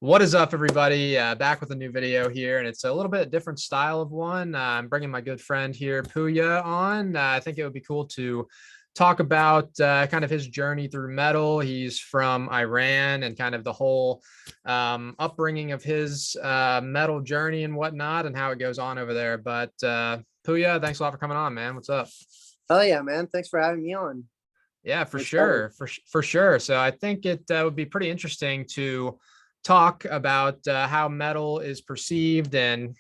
What is up, everybody? Back with a new video here, and it's a little bit different style of one. I'm bringing my good friend here, Pouya, on. I think it would be cool to talk about kind of his journey through metal. He's from Iran and kind of the whole upbringing of his metal journey and whatnot and how it goes on over there. But Pouya, thanks a lot for coming on, man. What's up? Oh yeah, man. Thanks for having me on. Yeah, for I'm excited. sure, for sure. So I think it would be pretty interesting to talk about how metal is perceived and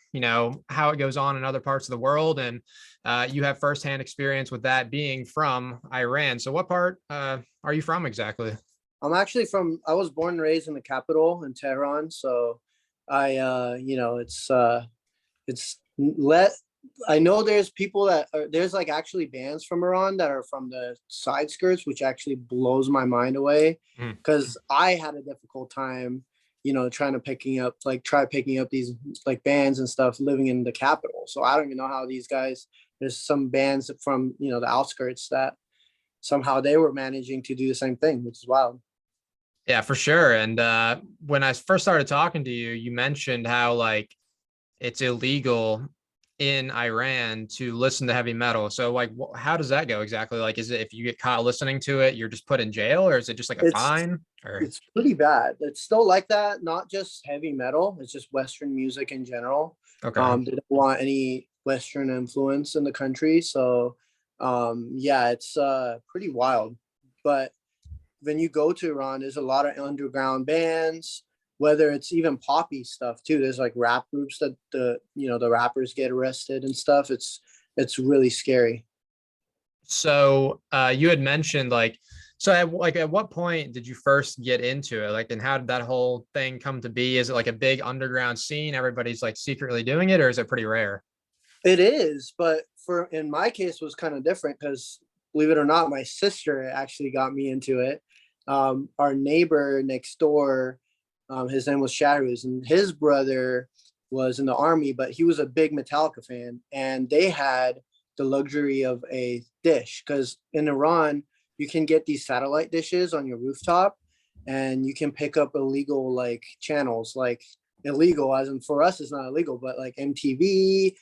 how it goes on in other parts of the world. And you have firsthand experience with that being from Iran. So what part are you from exactly? I was born and raised in the capital in Tehran. So it's let, I know there's people there's like actually bands from Iran that are from the side skirts, which actually blows my mind away Mm. because I had a difficult time, trying to try picking up these like bands and stuff living in the capital. So I don't even know how these guys, there's some bands from, the outskirts that somehow they were managing to do the same thing, which is wild. Yeah, for sure. And when I first started talking to you, you mentioned how like it's illegal in Iran to listen to heavy metal. So like, how does that go exactly? Like, is it if you get caught listening to it, you're just put in jail, or is it just like a It's fine? Or it's pretty bad. It's still like that, not just heavy metal, it's just Western music in general. okay. They don't want any Western influence in the country. So yeah, it's pretty wild. But when you go to Iran, there's a lot of underground bands, whether it's even poppy stuff too. There's like rap groups that the rappers get arrested and stuff. It's really scary. So you had mentioned like, so at what point did you first get into it? Like, and how did that whole thing come to be? Is it like a big underground scene? Everybody's like secretly doing it, or is it pretty rare? It is, but for in my case was kind of different because believe it or not, my sister actually got me into it. Our neighbor next door, his name was Shahruz, and his brother was in the army, but he was a big Metallica fan, and they had the luxury of a dish because in Iran you can get these satellite dishes on your rooftop, and you can pick up illegal like channels, like illegal as in for us it's not illegal, but like MTV,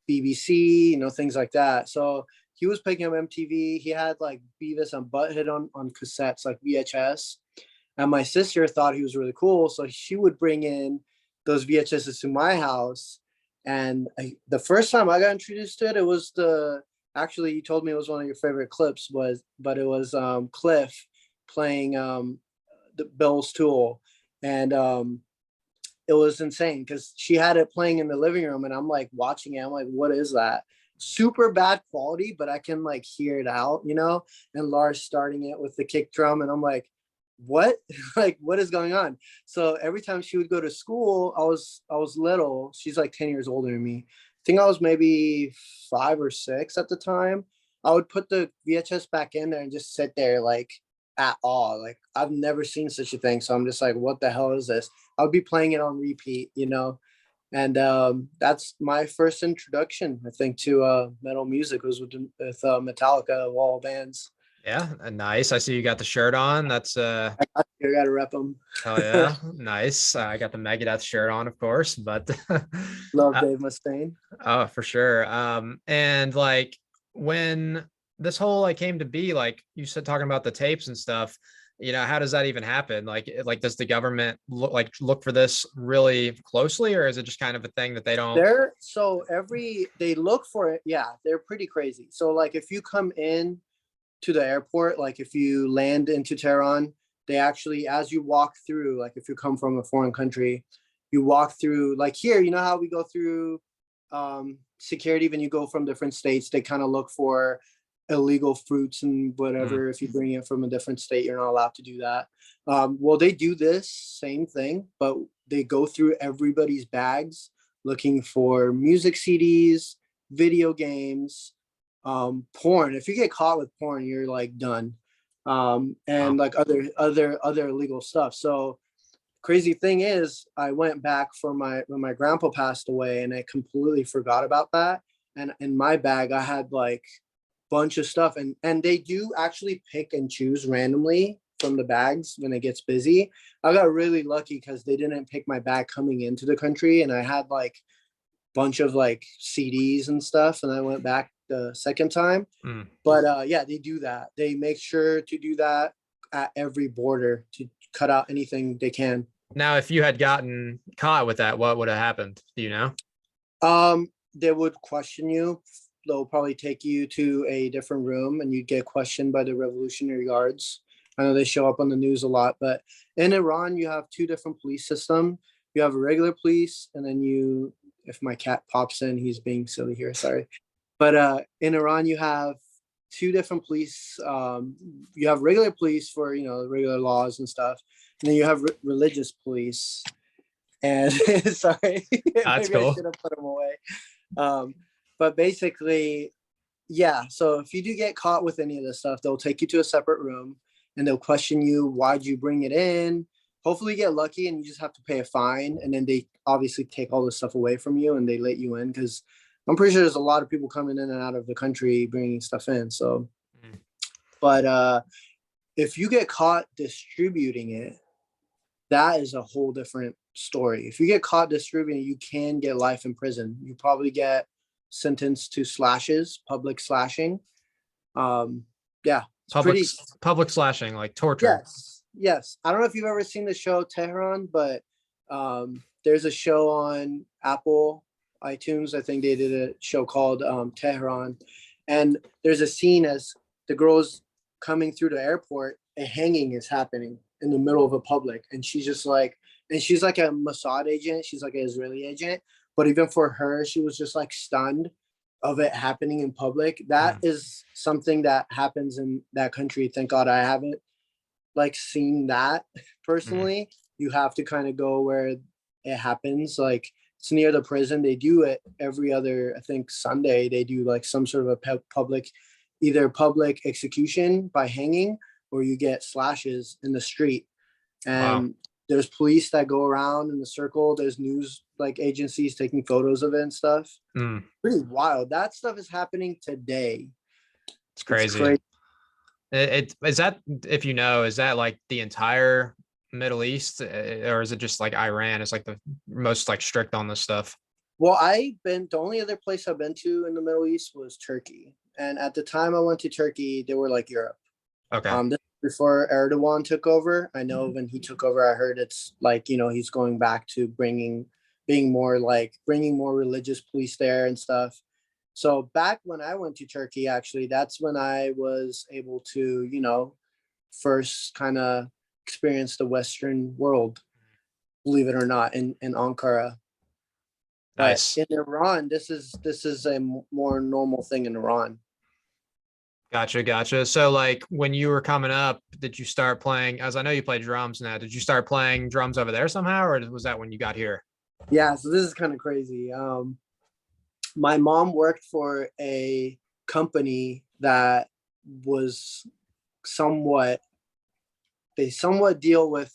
BBC, things like that. So he was picking up MTV. He had like Beavis and Butthead on cassettes, like VHS. And my sister thought he was really cool, so she would bring in those VHSs to my house. And the first time I got introduced to it, it was the actually you told me it was one of your favorite clips but it was Cliff playing the Bill's Tool, and it was insane because she had it playing in the living room and I'm like watching it. I'm like, what is that? Super bad quality, but I can like hear it out. And Lars starting it with the kick drum, and I'm like, what? Like, what is going on? So every time she would go to school, I was little. She's like 10 years older than me. I think I was maybe 5 or 6 at the time. I would put the VHS back in there and just sit there like at all. Like I've never seen such a thing. So I'm just like, what the hell is this? I would be playing it on repeat. And that's my first introduction, I think, to metal music was with Metallica of all bands. Yeah, nice. I see you got the shirt on. That's I gotta rep them. hell yeah, nice. I got the Megadeth shirt on, of course, but Love uh, Dave Mustaine. oh, for sure. And like when this whole like came to be, like you said, talking about the tapes and stuff, how does that even happen? Like does the government look for this really closely, or is it just kind of a thing that they don't? They look for it. Yeah, they're pretty crazy. So like if you come in to the airport, like if you land into Tehran, they actually, as you walk through, like if you come from a foreign country, you walk through like here, you know how we go through security when you go from different states, they kind of look for illegal fruits and Mm, whatever. If you bring it from a different state, you're not allowed to do that. Well, they do this same thing, but they go through everybody's bags looking for music CDs, video games, porn. If you get caught with porn, you're like done. wow. And like other illegal stuff. So crazy thing is I went back for my when my grandpa passed away and I completely forgot about that. And in my bag I had like bunch of stuff, and they do actually pick and choose randomly from the bags when it gets busy. I got really lucky because they didn't pick my bag coming into the country, and I had like bunch of like CDs and stuff, and I went back the second time. But yeah, they do that. They make sure to do that at every border to cut out anything they can. Now, if you had gotten caught with that, what would have happened? Do you know? They would question you. They'll probably take you to a different room and you'd get questioned by the Revolutionary Guards. I know they show up on the news a lot, but in Iran, you have two different police systems. You have a regular police, and then you, if my cat pops in, he's being silly here, sorry. But in Iran, you have two different police. You have regular police for, you know, regular laws and stuff. And then you have religious police. And sorry, That's maybe I cool. should have put them away. But basically, yeah. So if you do get caught with any of this stuff, they'll take you to a separate room and they'll question you. Why'd you bring it in? Hopefully you get lucky and you just have to pay a fine. And then they obviously take all this stuff away from you and they let you in, because I'm pretty sure there's a lot of people coming in and out of the country bringing stuff in. So, but if you get caught distributing it, that is a whole different story. If you get caught distributing, you can get life in prison. You probably get sentenced to slashes, public slashing. Yeah, it's Public pretty. public slashing, like torture. Yes. I don't know if you've ever seen the show Tehran, but there's a show on Apple iTunes. I think they did a show called Tehran, and there's a scene as the girl's coming through the airport, a hanging is happening in the middle of a public, and she's just like, and she's like a Mossad agent, she's like an Israeli agent, but even for her, she was just like stunned of it happening in public. That is something that happens in that country. Thank God I haven't like seen that personally. You have to kind of go where it happens. Like it's near the prison. They do it every other, I think Sunday, they do like some sort of a public, either public execution by hanging, or you get slashes in the street. And Wow. there's police that go around in the circle. There's news like agencies taking photos of it and stuff. Pretty wild. That stuff is happening today. It's It's crazy. crazy. It is that, if you know, is that like the entire Middle East, or is it just like Iran is like the most like strict on this stuff? Well, the only other place I've been to in the Middle East was Turkey. And at the time I went to Turkey, they were like Europe. Okay. This before Erdogan took over. I know when he took over, I heard it's like, you know, he's going back to bringing more religious police there and stuff. So back when I went to Turkey, actually, that's when I was able to, you know, first kind of experience the Western world, believe it or not, in Ankara. But Nice. in Iran, this is a more normal thing in Iran. Gotcha. So like when you were coming up, did you start playing, as I know you play drums now, did you start playing drums over there somehow, or was that when you got here? Yeah, so this is kind of crazy. My mom worked for a company that was somewhat they somewhat deal with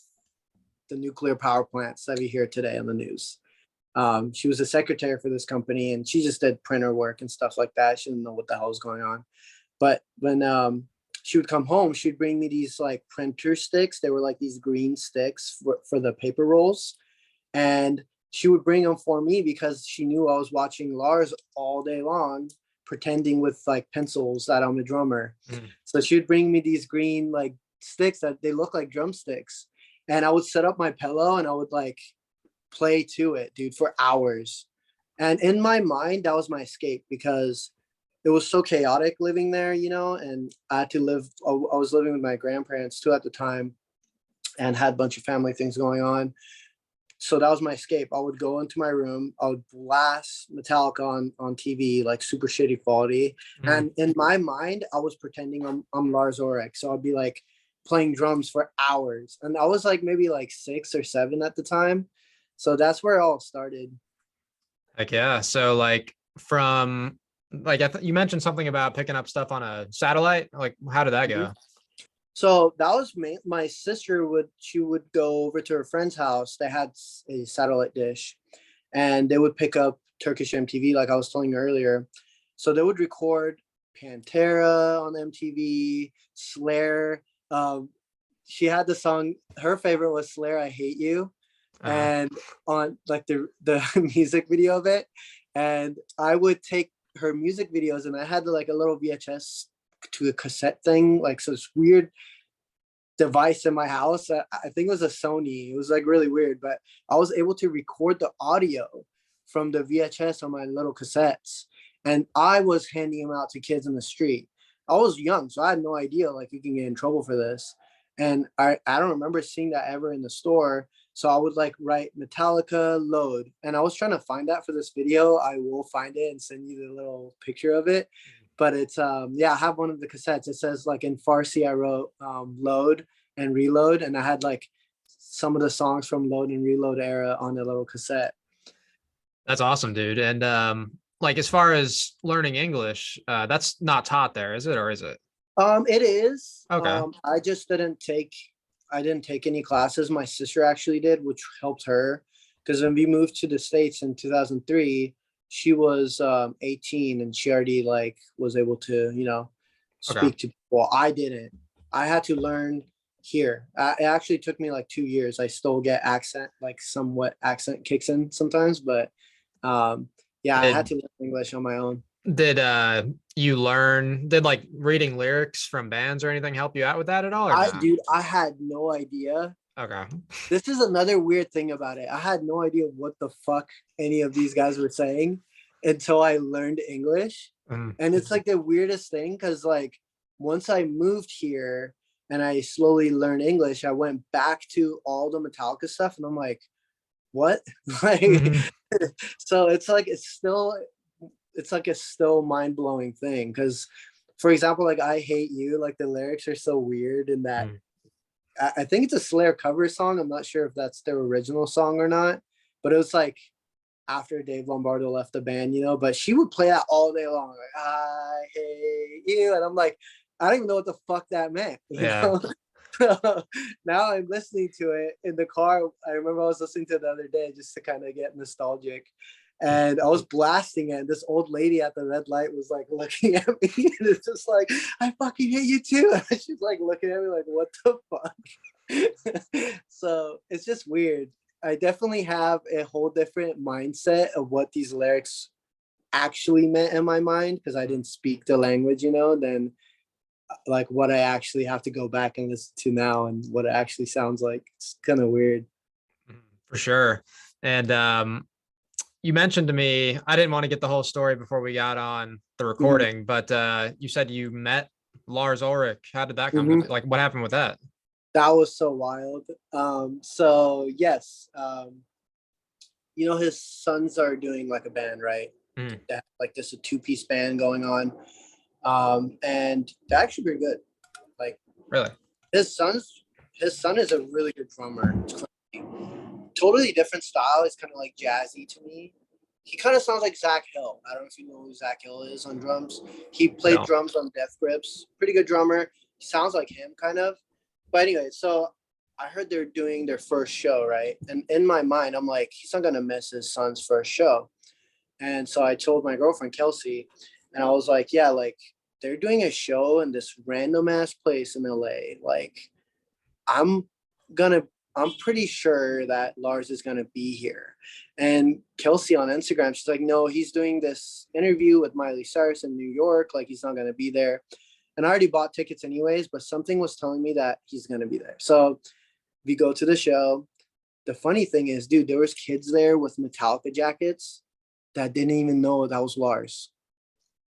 the nuclear power plants that we hear today on the news. She was a secretary for this company, and she just did printer work and stuff like that. She didn't know what the hell was going on. But when she would come home, she'd bring me these like printer sticks. They were like these green sticks for the paper rolls. And she would bring them for me because she knew I was watching Lars all day long, pretending with like pencils that I'm a drummer. So she would bring me these green like sticks that they look like drumsticks. And I would set up my pillow and I would like play to it, dude, for hours. And in my mind, that was my escape because it was so chaotic living there, you know, and I had to I was living with my grandparents too at the time and had a bunch of family things going on. So that was my escape. I would go into my room, I would blast Metallica on TV, like super shitty quality. And in my mind, I was pretending I'm Lars Ulrich. So I'd be like playing drums for hours. And I was like maybe like 6 or 7 at the time. So that's where it all started. Like, yeah. So like from like you mentioned something about picking up stuff on a satellite. Like, how did that go? So that was my sister she would go over to her friend's house. They had a satellite dish, and they would pick up Turkish MTV, like I was telling you earlier. So they would record Pantera on MTV, Slayer, she had the song. Her favorite was Slayer, "I Hate You," Uh, and on like the music video of it. And I would take her music videos, and I had like a little VHS to a cassette thing, like so it's weird device in my house. I think it was a Sony. It was like really weird, but I was able to record the audio from the VHS on my little cassettes, and I was handing them out to kids in the street. I was young, so I had no idea like you can get in trouble for this. And I don't remember seeing that ever in the store. So I would like write Metallica load, and I was trying to find that for this video. I will find it and send you the little picture of it. But it's yeah, I have one of the cassettes. It says like in Farsi I wrote load and reload, and I had like some of the songs from load and reload era on the little cassette. that's awesome, dude. And like as far as learning English, that's not taught there, is it, or is it? It is. Okay. I just didn't take any classes. My sister actually did, which helped her because when we moved to the States in 2003, she was 18 and she already like was able to, Okay. speak to people. I didn't. I had to learn here. It actually took me like 2 years. I still get accent, like somewhat accent kicks in sometimes, but yeah, I had Did to learn English on my own. did like reading lyrics from bands or anything help you out with that at all or not? Dude, I had no idea. Okay. This is another weird thing about it. I had no idea what the fuck any of these guys were saying until I learned English. Mm. And it's like the weirdest thing because, like, once I moved here and I slowly learned English, I went back to all the Metallica stuff and I'm like, what? Like, Mhm. so it's like a still mind blowing thing because, for example, like I Hate You, like the lyrics are so weird in that Mm. I think it's a Slayer cover song. I'm not sure if that's their original song or not, but it was like after Dave Lombardo left the band, but she would play that all day long. Like, I hate you. And I'm like, I don't even know what the fuck that meant, Yeah. So now I'm listening to it in the car. I remember I was listening to it the other day just to kind of get nostalgic. And I was blasting it. And this old lady at the red light was like looking at me. And it's just like, I fucking hate you too. And she's like looking at me like, what the fuck? So it's just weird. I definitely have a whole different mindset of what these lyrics actually meant in my mind because I didn't speak the language, than like what I actually have to go back and listen to now and what it actually sounds like. It's kind of weird. For sure. And you mentioned to me, I didn't want to get the whole story before we got on the Mhm. recording, but you said you met Lars Ulrich. How did that come to be? Mhm. Like, what happened with that? That was so wild. So yes, his sons are doing like a band, right? Mm, That like this a two-piece band going on. And they're actually pretty good. Like really? his son's his son is a really good drummer. Totally different style. It's kind of like jazzy to me. He kind of sounds like Zach Hill. I don't know if you know who Zach Hill is on drums. He I played don't. drums on Death Grips. Pretty good drummer. He sounds like him kind of. But anyway, so I heard they're doing their first show, right? And in my mind, I'm like, he's not gonna miss his son's first show. And so I told my girlfriend Kelsey, and I was like, yeah, like they're doing a show in this random ass place in LA. Like I'm gonna I'm pretty sure that Lars is gonna be here. And Kelsey on Instagram, she's like, no, he's doing this interview with Miley Cyrus in New York, like he's not gonna be there. And I already bought tickets anyways, but something was telling me that he's gonna be there. So we go to the show. The funny thing is, dude, there was kids there with Metallica jackets that didn't even know that was Lars.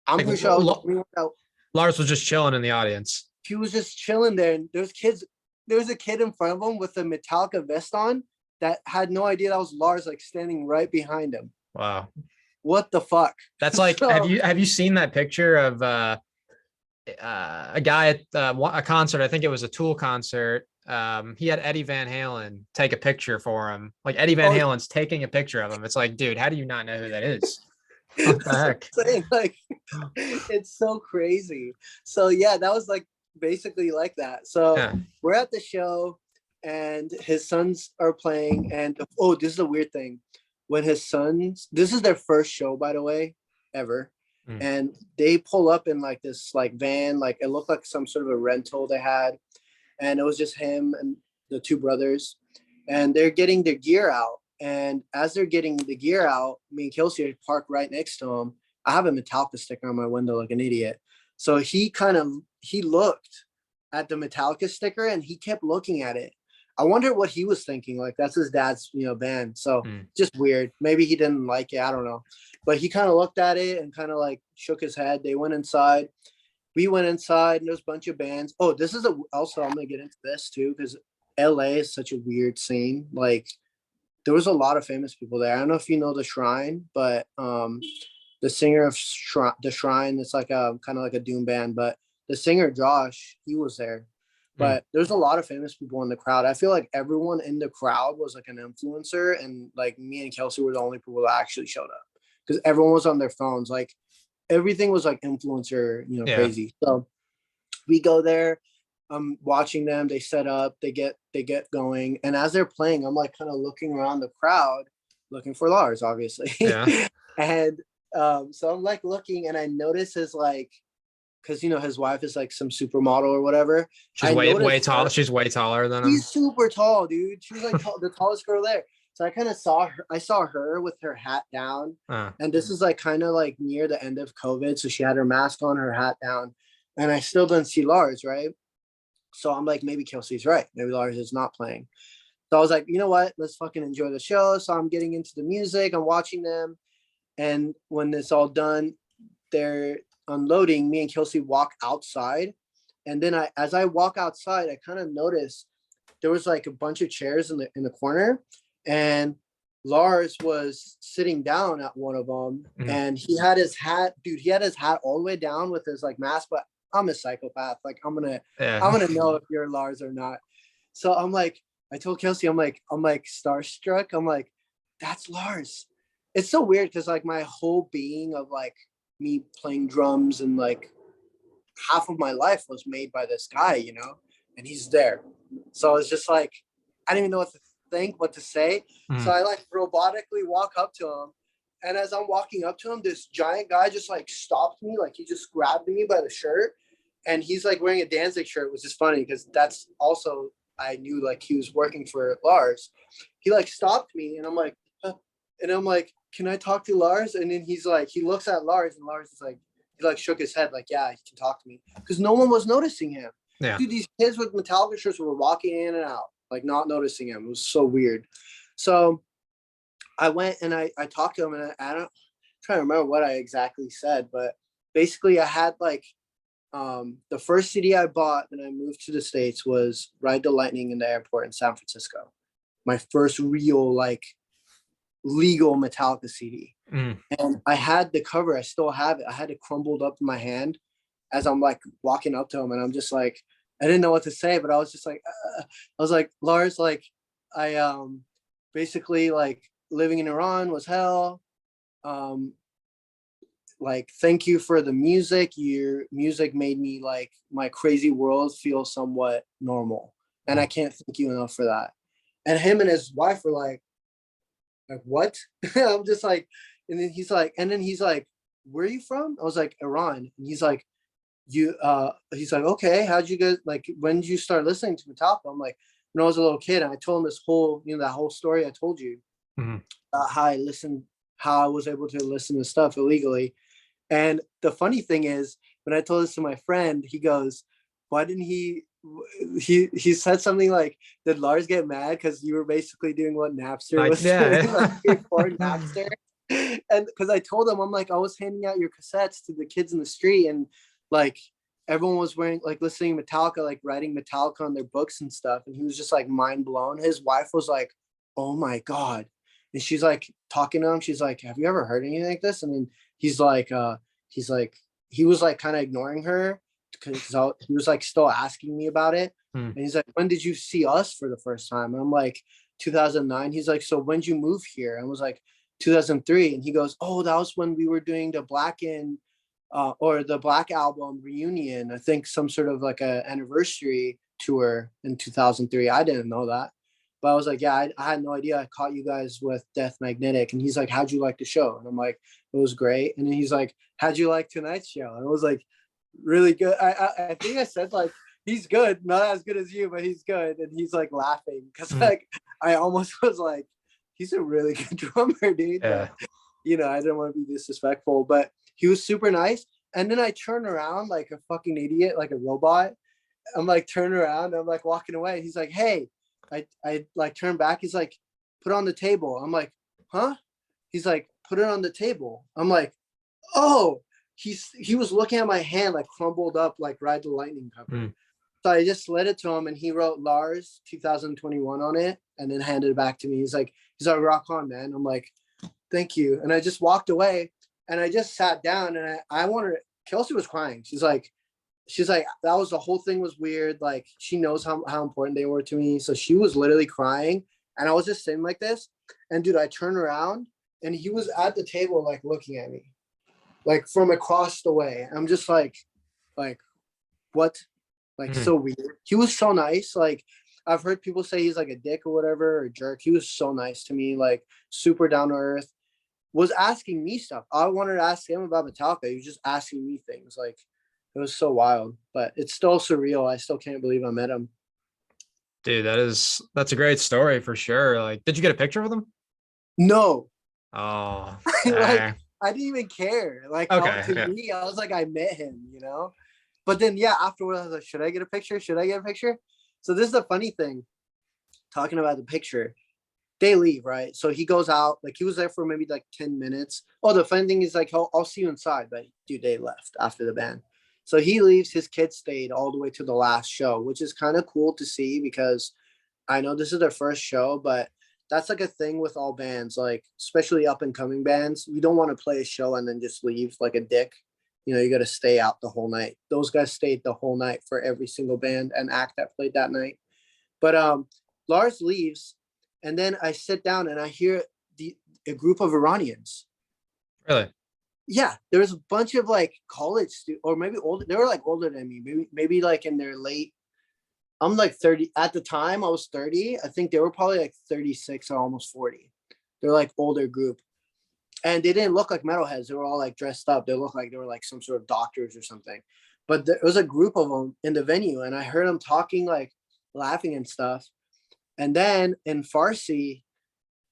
I'm Like, pretty sure I was the only one that Lars was just chilling in the audience. he was just chilling there. And there was a kid in front of him with a Metallica vest on that had no idea that was Lars, like standing right behind him. Wow. What the fuck? That's like, So have you seen that picture of a guy at a concert? I think it was a Tool concert. He had Eddie Van Halen take a picture for him. Like Eddie Van oh, Halen's taking a picture of him. It's like, dude, how do you not know who that is? What the that's what heck? I'm saying. Like it's so crazy. So yeah, that was like basically like that. So Yeah. we're at the show and his sons are playing. And oh, this is a weird thing. When his sons, this is their first show, by the way, ever. Mm. And they pull up in like this like van, like it looked like some sort of a rental they had. and it was just him and the two brothers, and they're getting their gear out. And as they're getting the gear out, me and Kelsey are parked right next to him. I have a Metallica sticker on my window like an idiot. So he looked at the Metallica sticker and he kept looking at it. I wonder what he was thinking. Like, that's his dad's, band. So just weird. Maybe he didn't like it. I don't know. But he kind of looked at it and kind of like shook his head. They went inside. We went inside and there's a bunch of bands. Oh, also, I'm going to get into this too, because LA is such a weird scene. Like, there was a lot of famous people there. I don't know if you know The Shrine, but the singer of The Shrine, it's like a kind of like a doom band, but the singer Josh, he was there. But there's a lot of famous people in the crowd. I feel like everyone in the crowd was like an influencer, and like me and Kelsey were the only people that actually showed up because everyone was on their phones. Like, everything was like influencer, crazy. So we go there. I'm watching them. They set up. They get going, and as they're playing, I'm like kind of looking around the crowd, looking for Lars, obviously. Yeah. And so I'm like looking, and I notice his like, because his wife is like some supermodel or whatever. She's way tall. She's way taller than him. She's super tall, dude. She's like the tallest girl there. So I kind of saw her. I saw her with her hat down, and this is like kind of like near the end of COVID. So she had her mask on, her hat down, and I still didn't see Lars, right? So I'm like, maybe Kelsey's right. Maybe Lars is not playing. So I was like, you know what? Let's fucking enjoy the show. So I'm getting into the music. I'm watching them. And when it's all done, they're unloading. Me and Kelsey walk outside. And then as I walk outside, I kind of noticed there was like a bunch of chairs in the corner. And Lars was sitting down at one of them. And he had his hat, dude, he had his hat all the way down with his like mask, but I'm a psychopath. Like, I'm gonna know if you're Lars or not. So I'm like, I told Kelsey, I'm like starstruck. I'm like, that's Lars. It's so weird because like my whole being of like me playing drums and like half of my life was made by this guy, and he's there. So it's just like, I didn't even know what to think, what to say. So I like robotically walk up to him. And as I'm walking up to him, this giant guy just like stopped me. Like, he just grabbed me by the shirt. And he's like wearing a Danzig shirt, which is funny because that's also, I knew like he was working for Lars. He like stopped me and I'm like, can I talk to Lars? And then he's like, he looks at Lars and Lars is like, he like shook his head like, yeah, he can talk to me. Because no one was noticing him. Yeah. Dude, these kids with Metallica shirts were walking in and out, like not noticing him. It was so weird. So I went and I talked to him, and I don't try to remember what I exactly said, but basically I had like, the first CD I bought when I moved to the States was Ride the Lightning in the Airport in San Francisco. My first real like legal Metallica CD. And I had the cover. I still have it. I had it crumbled up in my hand as I'm like walking up to him, and I'm just like, I didn't know what to say, but I was just like, I was like, Lars, like, I basically like living in Iran was hell. Like, thank you for the music. Your music made me like my crazy world feel somewhat normal. And I can't thank you enough for that. And him and his wife were like what? I'm just like, and then he's like, where are you from? I was like, Iran. And he's like, he's like, okay, how'd you guys, like, when did you start listening to Metallica? I'm like, when I was a little kid. And I told him this whole, that whole story I told you, how I was able to listen to stuff illegally. And the funny thing is, when I told this to my friend, he goes, why didn't he said something like, did Lars get mad because you were basically doing what Napster was doing, like before Napster? And because I told him, I'm like, I was handing out your cassettes to the kids in the street, and like everyone was wearing, like, listening to Metallica, like writing Metallica on their books and stuff. And he was just like mind blown. His wife was like, oh my God. And she's like talking to him. She's like, have you ever heard anything like this? And then he was like kind of ignoring her because he was like still asking me about it. And he's like, when did you see us for the first time? And I'm like, 2009. He's like, so when did you move here? And I was like, 2003. And he goes, oh, that was when we were doing the Black or the Black Album reunion. I think some sort of like a anniversary tour in 2003. I didn't know that. But I was like, yeah, I had no idea. I caught you guys with Death Magnetic. And he's like, how'd you like the show? And I'm like, it was great. And then he's like, how'd you like tonight's show? And I was like, really good. I think I said like, he's good, not as good as you, but he's good. And he's like laughing because Mhm. like I almost was like, he's a really good drummer, dude. Yeah. But I didn't want to be disrespectul, but he was super nice. And then I turn around like a fucking idiot, like a robot. I'm like turning around, I'm like walking away. He's like, hey, I like turn back. He's like, put it on the table. I'm like, huh? He's like, put it on the table. I'm like, oh, he was looking at my hand like crumbled up like Ride the Lightning cover. Mm. So I just slid it to him and he wrote Lars 2021 on it and then handed it back to me. He's like, rock on, man. I'm like, thank you. And I just walked away and I just sat down and I wanted, Kelsey was crying. She's like, that was the whole thing was weird. Like she knows how important they were to me. So she was literally crying. And I was just sitting like this. And dude, I turned around and he was at the table, like looking at me, like from across the way. I'm just like, what? Like Mm. so weird. He was so nice. Like I've heard people say he's like a dick or whatever, or a jerk. He was so nice to me, like super down to earth. Was asking me stuff. I wanted to ask him about Metallica. He was just asking me things. Like it was so wild, but it's still surreal. I still can't believe I met him. Dude, that's a great story for sure. Like, did you get a picture with him? No, Oh, like dang. I didn't even care. Like Okay. to Yeah. me, I was like, I met him. But then yeah, afterwards I was like, should I get a picture? Should I get a picture? So this is the funny thing, talking about the picture. They leave, right? So he goes out, like he was there for maybe like 10 minutes. Oh, the funny thing is like, I'll see you inside. But dude, they left after the band. So he leaves, his kids stayed all the way to the last show, which is kind of cool to see because I know this is their first show, but that's like a thing with all bands, like especially up and coming bands. You don't want to play a show and then just leave like a dick. You got to stay out the whole night. Those guys stayed the whole night for every single band and act that played that night. But Lars leaves, and then I sit down and I hear a group of Iranians. Really? Yeah, there was a bunch of like college students, or maybe older. They were like older than me, maybe like in their late. I'm like 30 at the time. I was 30. I think they were probably like 36 or almost 40. They're like older group, and they didn't look like metalheads. They were all like dressed up. They looked like they were like some sort of doctors or something. But there was a group of them in the venue, and I heard them talking, like laughing and stuff. And then in Farsi,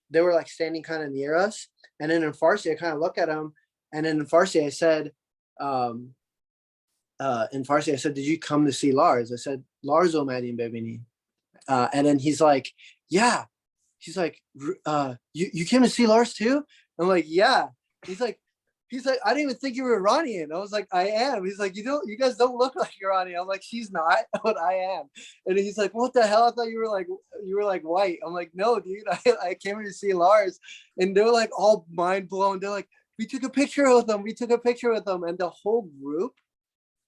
they were like standing kind of near us. And then in Farsi, I kind of look at them. And then in Farsi, I said, did you come to see Lars? I said, Lars Omadin Bebini. And then he's like, yeah. He's like, you came to see Lars too? I'm like, yeah. He's like, I didn't even think you were Iranian. I was like, I am. He's like, you guys don't look like Iranian. I'm like, she's not, but I am. And he's like, what the hell? I thought you were like white. I'm like, no, dude. I came here to see Lars, and they were like all mind blown. They're like, we took a picture with them. We took a picture with them, and the whole group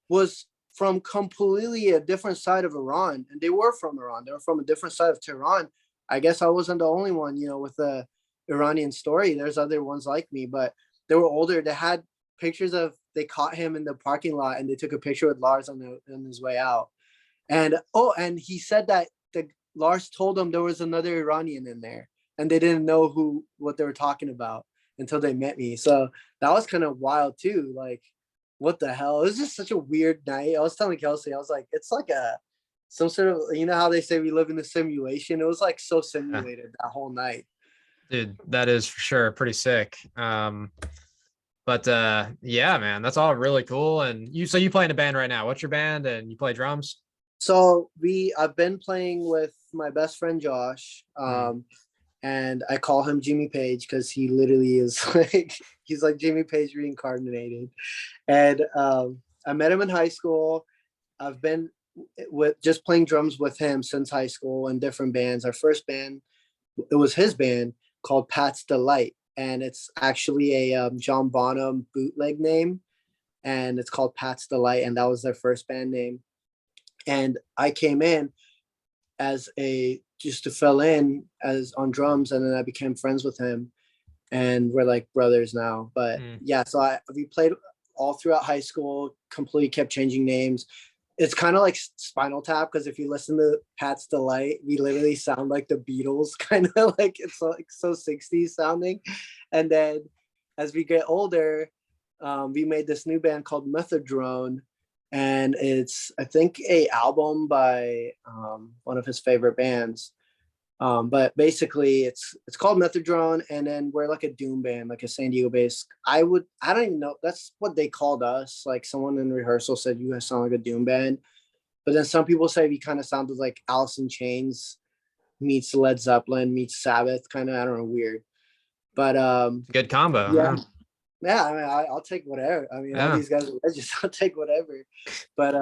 was from completely a different side of Iran, and they were from Iran. They were from a different side of Tehran. I guess I wasn't the only one, with the Iranian story. There's other ones like me, but they were older. They had pictures of they caught him in the parking lot and they took a picture with Lars on his way out. And he said that the Lars told them there was another Iranian in there, and they didn't know what they were talking about until they met me. So that was kind of wild too. Like, what the hell? It was just such a weird night. I was telling Kelsey, I was like, it's like some sort of, how they say we live in a simulation. It was like so Yeah. simulated that whole night. Dude, that is for sure pretty sick. But yeah, man, that's all really cool. And you play in a band right now. What's your band? And you play drums? So I've been playing with my best friend Josh, Mm. and I call him Jimmy Page because he literally is like he's like Jimmy Page reincarnated. And I met him in high school. I've been with just playing drums with him since high school in different bands. Our first band, it was his band called Pat's Delight, and it's actually a John Bonham bootleg name, and it's called Pat's Delight, and that was their first band name. And I came in as just to fill in as on drums, and then I became friends with him, and we're like brothers now. But Mm. yeah, so we played all throughout high school, completely kept changing names. It's kind of like Spinal Tap, because if you listen to Pat's Delight, we literally sound like the Beatles, kind of like it's like so 60s sounding. And then as we get older, we made this new band called Methadrone, and it's I think a album by one of his favorite bands. But basically, it's called Methadone, and then we're like a doom band, like a San Diego based. I don't even know. That's what they called us. Like someone in rehearsal said, "You guys sound like a doom band." But then some people say we kind of sounded like Alice in Chains meets Led Zeppelin meets Sabbath, kind of, I don't know, weird. But Good combo. yeah, Huh? yeah. I mean, I'll take whatever. I mean, all Yeah. these guys are legends. I'll take whatever. But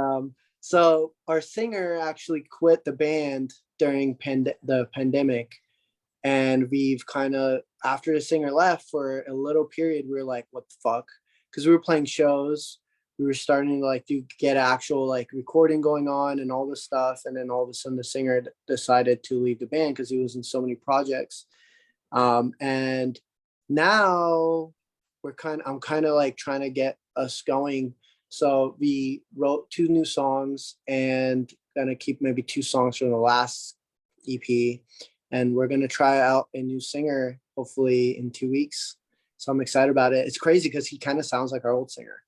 so our singer actually quit the band during the pandemic, and we've kind of, after the singer left for a little period, we were like, what the fuck? Because we were playing shows, we were starting to like get actual like recording going on and all this stuff, and then all of a sudden the singer decided to leave the band because he was in so many projects. And now I'm kind of like trying to get us going. So we wrote 2 new songs and gonna keep maybe 2 songs from the last EP, and we're gonna try out a new singer hopefully in 2 weeks. So I'm excited about it. It's crazy because he kind of sounds like our old singer.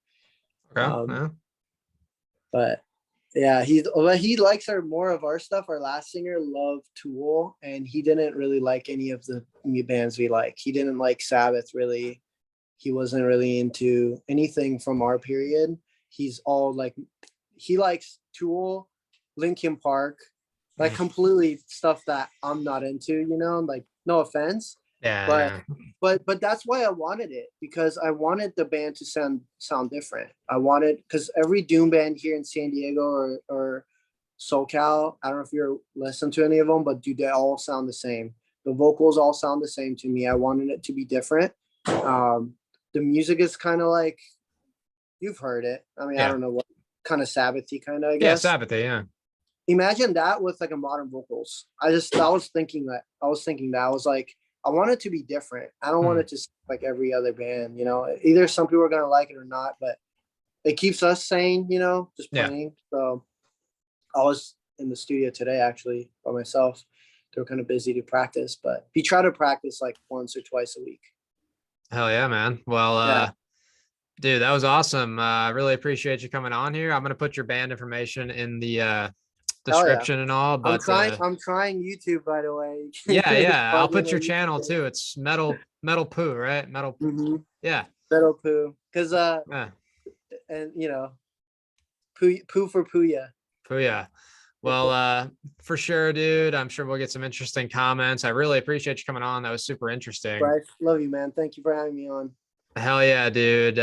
Okay. Yeah. But yeah, he likes more of our stuff. Our last singer loved Tool, and he didn't really like any of the new bands we like. He didn't like Sabbath really. He wasn't really into anything from our period. He's all like, he likes Tool, Linkin Park, like completely stuff that I'm not into, like no offense. But Yeah. but that's why I wanted it, because I wanted the band to sound different. I wanted, because every doom band here in San Diego or SoCal, I don't know if you're listening to any of them, but dude, they all sound the same. The vocals all sound the same to me. I wanted it to be different. The music is kind of like, you've heard it. I mean, I Yeah. don't know what kind of Sabbathy kind of, I Yeah. guess. Sabbath. Yeah. Imagine that with like a modern vocals. I was thinking that. I was like, I want it to be different. I don't want it to sound like every other band, Either some people are gonna like it or not, but it keeps us sane, just playing. Yeah. So I was in the studio today actually by myself. They were kind of busy to practice, but we try to practice like once or twice a week. Hell yeah, man. Well, yeah. Dude, that was awesome. I really appreciate you coming on here. I'm gonna put your band information in the description and all, but I'm trying YouTube, by the way. yeah, I'll put your channel too. It's metal poo, right? Metal yeah, metal poo, because and poo for Pouya. Pouya. Well, for sure, dude. I'm sure we'll get some interesting comments. I really appreciate you coming on. That was super interesting. Bryce, love you, man. Thank you for having me on. Hell yeah, dude.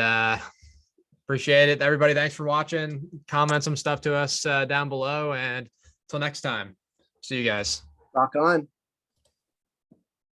Appreciate it. Everybody, thanks for watching. Comment some stuff to us down below, and until next time, see you guys. Rock on.